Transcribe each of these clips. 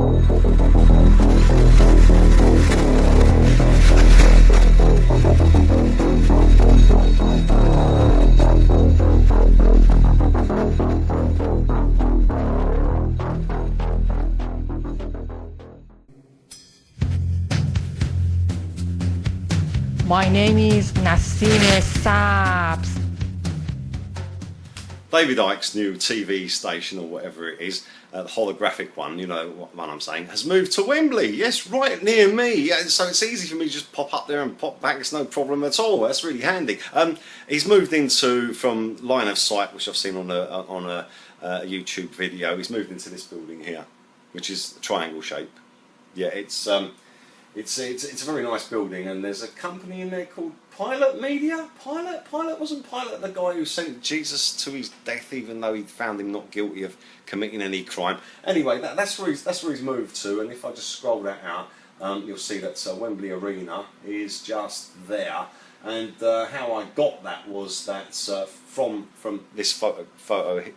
My name is Nasime Saps. David Icke's new TV station, or whatever it is, the holographic one, you know what one I'm saying, has moved to Wembley. Yes, right near me. Yeah, so it's easy for me to just pop up there and pop back. It's no problem at all. That's really handy. He's moved from line of sight, which I've seen on a YouTube video. He's moved into this building here, which is a triangle shape. Yeah, it's a very nice building, and there's a company in there called Pilot Media. Wasn't Pilot the guy who sent Jesus to his death, even though he found him not guilty of committing any crime? Anyway, that's where he's moved to. And if I just scroll that out, you'll see that Wembley Arena is just there. And how I got that was that from this photo,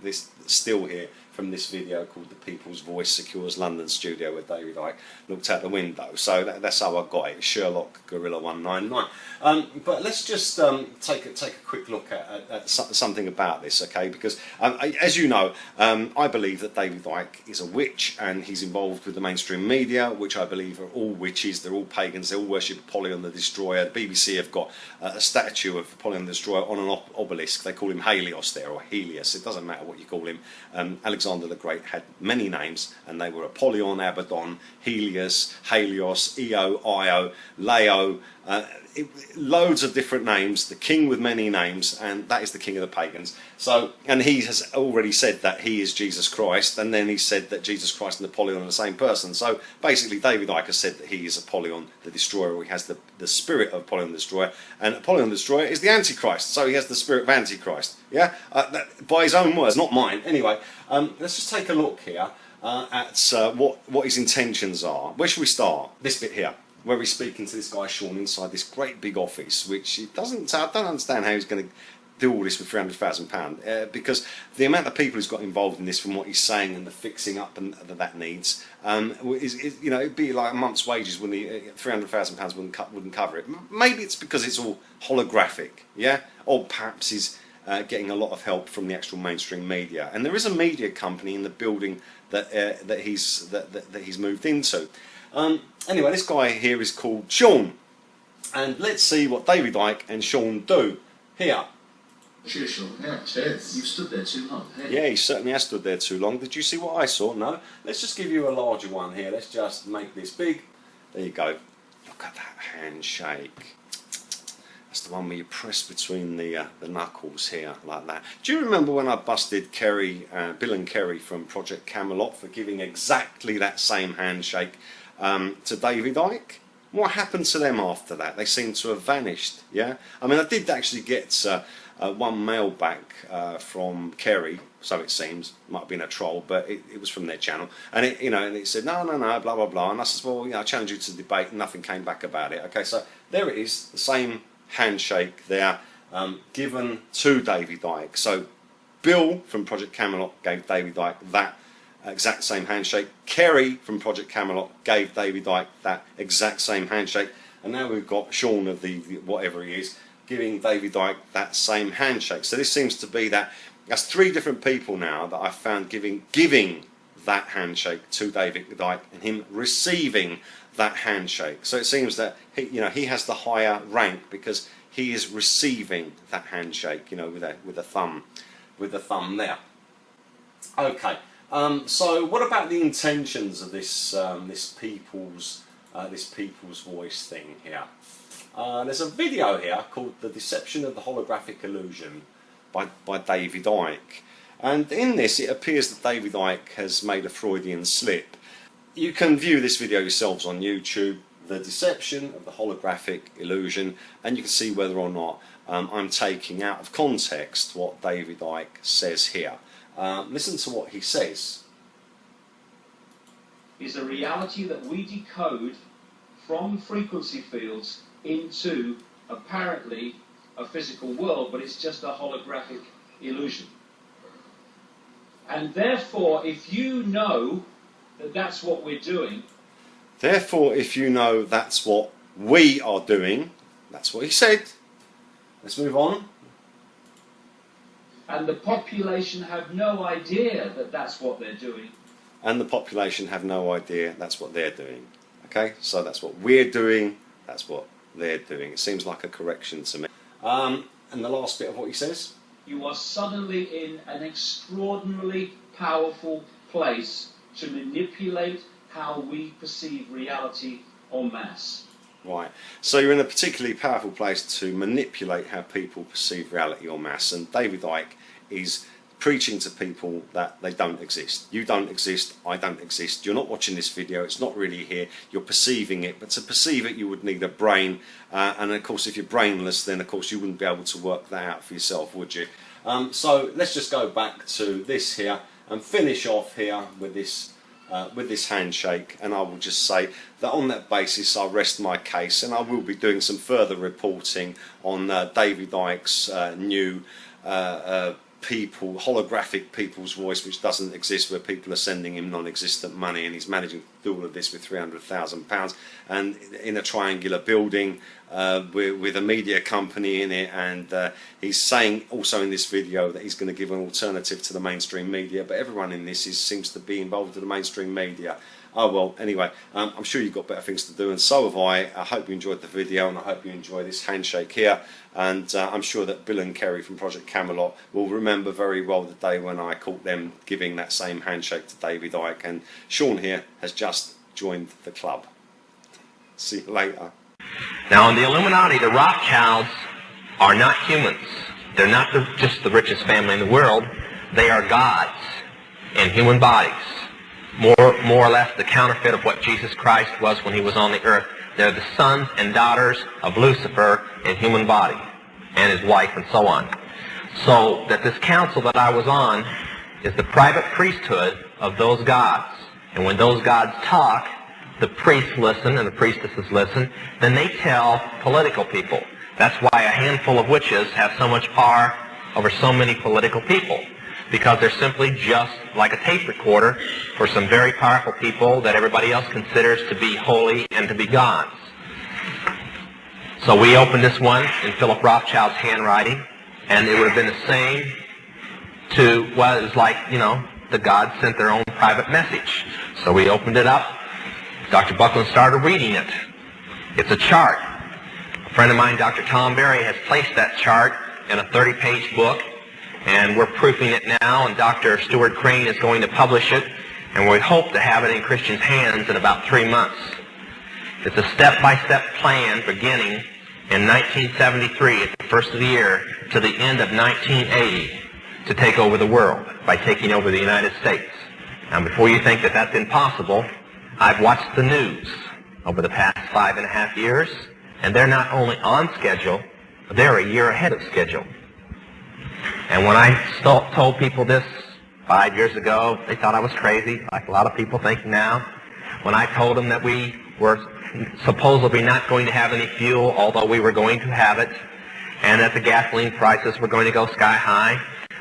this still here, from this video called The People's Voice Secures London Studio, where David Icke looked out the window. So that's how I got it, Sherlock Gorilla 199. But let's just take a quick look at something about this, okay? Because as you know, I believe that David Icke is a witch, and he's involved with the mainstream media, which I believe are all witches. They're all pagans. They all worship Apollyon the Destroyer. The BBC have got a statue of Apollyon the Destroyer on an obelisk. They call him Helios there, or Helios. It doesn't matter what you call him. Alexander the Great had many names, and they were Apollyon, Abaddon, Helios, Helios, Io, Io, Leo, loads of different names, the king with many names, and that is the king of the pagans. So, and he has already said that he is Jesus Christ, and then he said that Jesus Christ and Apollyon are the same person. So basically David Icke has said that he is Apollyon the Destroyer, or he has the spirit of Apollyon the Destroyer, and Apollyon the Destroyer is the Antichrist, so he has the spirit of Antichrist. Yeah, by his own words, not mine. Anyway, let's just take a look here at what his intentions are. Where should we start? This bit here, where he's speaking to this guy Sean inside this great big office, which he doesn't. I don't understand how he's going to do all this with £300,000, because the amount of people who's got involved in this, from what he's saying and the fixing up and that needs, is you know, it'd be like a month's wages when the £300,000 wouldn't cover it. Maybe it's because it's all holographic, yeah, or perhaps he's getting a lot of help from the actual mainstream media. And there is a media company in the building that he's moved into. Anyway, this guy here is called Sean, and let's see what David Icke and Sean do here. Cheers, Sean. Yeah, cheers. You've stood there too long. Hey. Yeah, he certainly has stood there too long. Did you see what I saw? No. Let's just give you a larger one here. Let's just make this big. There you go. Look at that handshake. That's the one where you press between the knuckles here, like that. Do you remember when I busted Bill and Kerry from Project Camelot for giving exactly that same handshake to David Icke? What happened to them after that? They seem to have vanished. Yeah, I mean, I did actually get one mail back from Kerry, so it seems. Might have been a troll, but it was from their channel, and it said no, blah blah blah, and I said, well, I challenge you to debate, and nothing came back about it. Okay, so there it is, the same handshake there, given to David Icke. So Bill from Project Camelot gave David Icke that exact same handshake. Kerry from Project Camelot gave David Icke that exact same handshake, and now we've got Sean of the whatever he is giving David Icke that same handshake. So this seems to be that's three different people now that I've found giving that handshake to David Icke, and him receiving that handshake. So it seems that he has the higher rank because he is receiving that handshake, with the thumb there. Okay. So what about the intentions of this this people's voice thing here? There's a video here called "The Deception of the Holographic Illusion" by David Icke, and in this it appears that David Icke has made a Freudian slip. You can view this video yourselves on YouTube, "The Deception of the Holographic Illusion," and you can see whether or not I'm taking out of context what David Icke says here. Listen to what he says. Is a reality that we decode from frequency fields into apparently a physical world, but it's just a holographic illusion. And therefore, if you know that that's what we're doing. Therefore, if you know that's what we are doing, that's what he said. Let's move on. And the population have no idea that that's what they're doing. And the population have no idea that's what they're doing. Okay, so that's what we're doing, that's what they're doing. It seems like a correction to me. And the last bit of what he says. You are suddenly in an extraordinarily powerful place to manipulate how we perceive reality en masse. Right, so you're in a particularly powerful place to manipulate how people perceive reality en masse, and David Icke is preaching to people that they don't exist. You don't exist, I don't exist, you're not watching this video, it's not really here, you're perceiving it, but to perceive it you would need a brain, and of course if you're brainless then of course you wouldn't be able to work that out for yourself, would you? So let's just go back to this here and finish off here with this handshake, and I will just say that on that basis I rest my case, and I will be doing some further reporting on David Icke's new holographic people's voice, which doesn't exist, where people are sending him non-existent money, and he's managing to do all of this with £300,000 and in a triangular building with a media company in it, and he's saying also in this video that he's going to give an alternative to the mainstream media, but everyone in this seems to be involved in the mainstream media. Oh well, anyway, I'm sure you've got better things to do, and so have I. I hope you enjoyed the video, and I hope you enjoy this handshake here, and I'm sure that Bill and Kerry from Project Camelot will remember very well the day when I caught them giving that same handshake to David Icke, and Sean here has just joined the club. See you later. Now in the Illuminati, the Rothschilds are not humans. They're not just the richest family in the world. They are gods in human bodies. More or less the counterfeit of what Jesus Christ was when he was on the earth. They're the sons and daughters of Lucifer in human body, and his wife and so on. So that this council that I was on is the private priesthood of those gods. And when those gods talk, the priests listen and the priestesses listen, then they tell political people. That's why a handful of witches have so much power over so many political people, because they're simply just like a tape recorder for some very powerful people that everybody else considers to be holy and to be gods. So we opened this one in Philip Rothschild's handwriting, and it would have been the same to, well, it was like, you know, the gods sent their own private message. So we opened it up. Dr. Buckland started reading it. It's a chart. A friend of mine, Dr. Tom Berry, has placed that chart in a 30-page book, and we're proofing it now, and Dr. Stuart Crane is going to publish it, and we hope to have it in Christians' hands in about 3 months. It's a step-by-step plan beginning in 1973 at the first of the year to the end of 1980 to take over the world by taking over the United States. Now, before you think that that's impossible, I've watched the news over the past 5.5 years, and they're not only on schedule, they're a year ahead of schedule. And when I told people this 5 years ago, they thought I was crazy, like a lot of people think now. When I told them that we were supposedly not going to have any fuel, although we were going to have it, and that the gasoline prices were going to go sky high,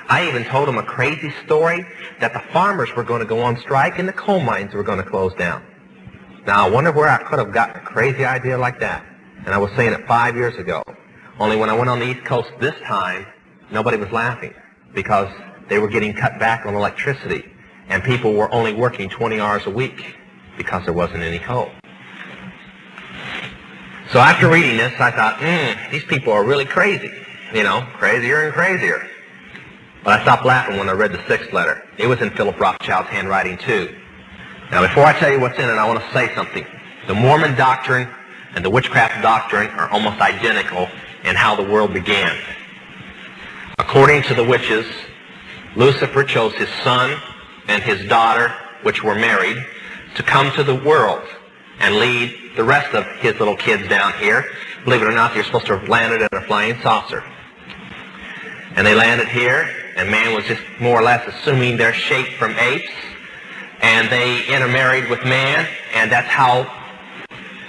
I even told them a crazy story that the farmers were going to go on strike and the coal mines were going to close down. Now, I wonder where I could have gotten a crazy idea like that. And I was saying it 5 years ago. Only when I went on the East Coast this time, nobody was laughing because they were getting cut back on electricity, and people were only working 20 hours a week because there wasn't any coal. So after reading this, I thought, these people are really crazy, you know, crazier and crazier. But I stopped laughing when I read the 6th letter. It was in Philip Rothschild's handwriting too. Now before I tell you what's in it, I want to say something. The Mormon doctrine and the witchcraft doctrine are almost identical in how the world began. According to the witches, Lucifer chose his son and his daughter, which were married, to come to the world and lead the rest of his little kids down here. Believe it or not, they're supposed to have landed in a flying saucer. And they landed here, and man was just more or less assuming their shape from apes, and they intermarried with man, and that's how,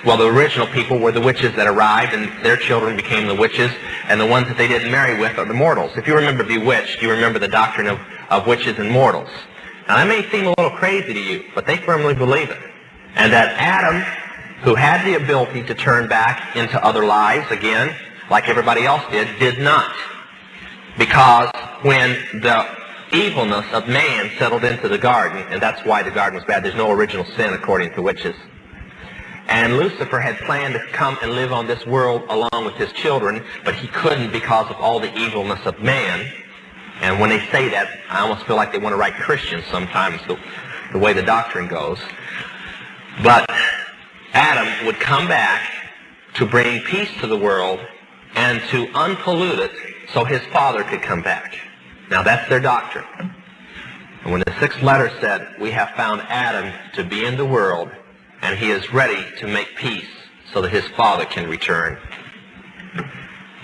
well, the original people were the witches that arrived, and their children became the witches, and the ones that they didn't marry with are the mortals. If you remember Bewitched, you remember the doctrine of witches and mortals. Now that may seem a little crazy to you, but they firmly believe it. And that Adam, who had the ability to turn back into other lives again, like everybody else did not. Because when the evilness of man settled into the garden, and that's why the garden was bad, there's no original sin according to witches. And Lucifer had planned to come and live on this world along with his children, but he couldn't because of all the evilness of man. And when they say that, I almost feel like they want to write Christians sometimes, the way the doctrine goes. But Adam would come back to bring peace to the world and to unpollute it so his father could come back. Now that's their doctrine. And when the sixth letter said, we have found Adam to be in the world, and he is ready to make peace so that his father can return.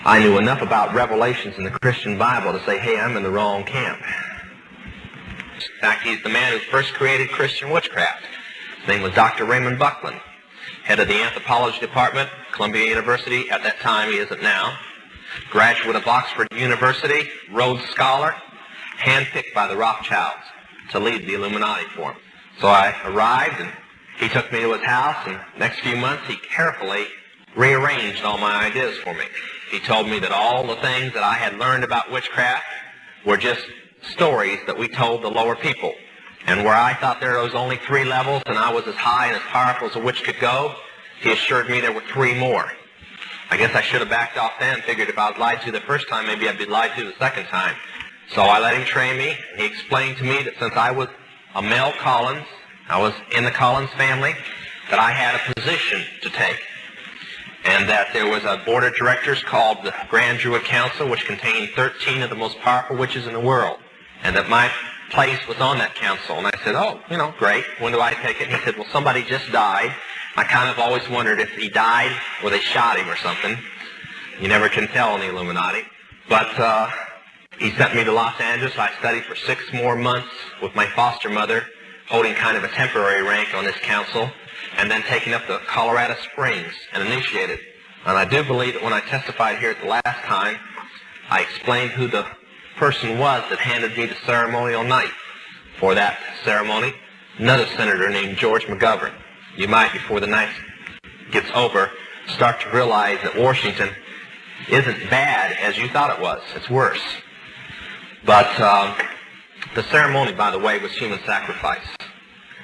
I knew enough about revelations in the Christian Bible to say, hey, I'm in the wrong camp. In fact, he's the man who first created Christian witchcraft. His name was Dr. Raymond Buckland, head of the anthropology department, Columbia University. At that time, he isn't now. Graduate of Oxford University, Rhodes Scholar, handpicked by the Rothschilds to lead the Illuminati for him. So I arrived, and he took me to his house, and the next few months he carefully rearranged all my ideas for me. He told me that all the things that I had learned about witchcraft were just stories that we told the lower people. And where I thought there was only 3 levels and I was as high and as powerful as a witch could go, he assured me there were 3 more. I guess I should have backed off then, figured if I was lied to the first time, maybe I'd be lied to the second time. So I let him train me, and he explained to me that since I was a male Collins, I was in the Collins family, that I had a position to take. And that there was a board of directors called the Grand Druid Council, which contained 13 of the most powerful witches in the world. And that my place was on that council. And I said, oh, great. When do I take it? And he said, well, somebody just died. I kind of always wondered if he died or they shot him or something. You never can tell in the Illuminati. But he sent me to Los Angeles. I studied for 6 more months with my foster mother, holding kind of a temporary rank on this council, and then taking up to Colorado Springs and initiated. And I do believe that when I testified here at the last time, I explained who the person was that handed me the ceremonial knife for that ceremony. Another senator named George McGovern. You might, before the night gets over, start to realize that Washington isn't bad as you thought it was. It's worse. But the ceremony, by the way, was human sacrifice.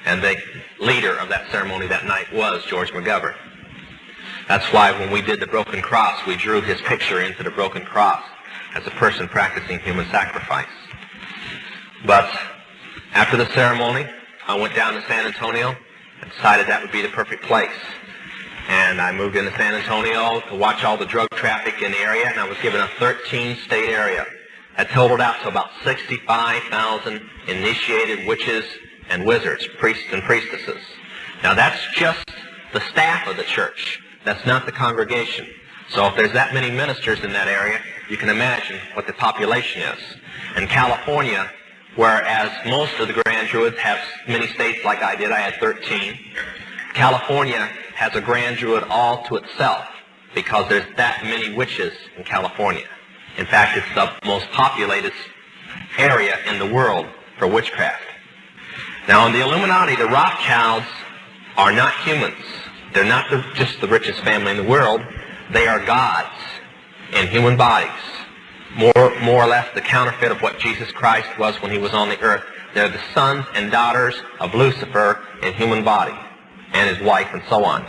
And the leader of that ceremony that night was George McGovern. That's why when we did the broken cross, we drew his picture into the broken cross as a person practicing human sacrifice. But after the ceremony, I went down to San Antonio and decided that would be the perfect place. And I moved into San Antonio to watch all the drug traffic in the area, and I was given a 13-state area. That totaled out to about 65,000 initiated witches and wizards, priests and priestesses. Now that's just the staff of the church. That's not the congregation. So if there's that many ministers in that area, you can imagine what the population is. In California, whereas most of the Grand Druids have many states like I did, I had 13, California has a Grand Druid all to itself because there's that many witches in California. In fact, it's the most populated area in the world for witchcraft. Now, in the Illuminati, the Rothschilds are not humans. They're not just the richest family in the world. They are gods in human bodies. More or less the counterfeit of what Jesus Christ was when he was on the earth. They're the sons and daughters of Lucifer in human body, and his wife, and so on.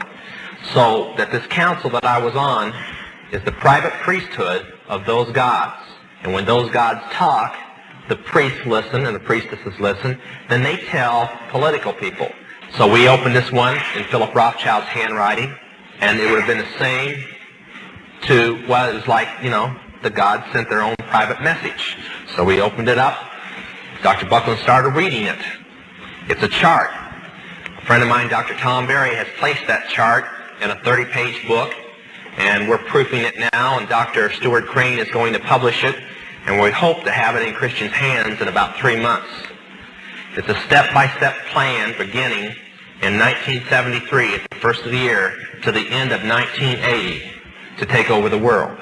So that this council that I was on is the private priesthood of those gods. And when those gods talk, the priests listen and the priestesses listen. Then they tell political people. So we opened this one in Philip Rothschild's handwriting, and it would have been the same to, well, it was like, the gods sent their own private message. So we opened it up. Dr. Buckland started reading it. It's a chart. A friend of mine, Dr. Tom Berry, has placed that chart in a 30-page book, and we're proofing it now, and Dr. Stuart Crane is going to publish it, and we hope to have it in Christians' hands in about 3 months. It's a step-by-step plan beginning in 1973 at the first of the year to the end of 1980 to take over the world.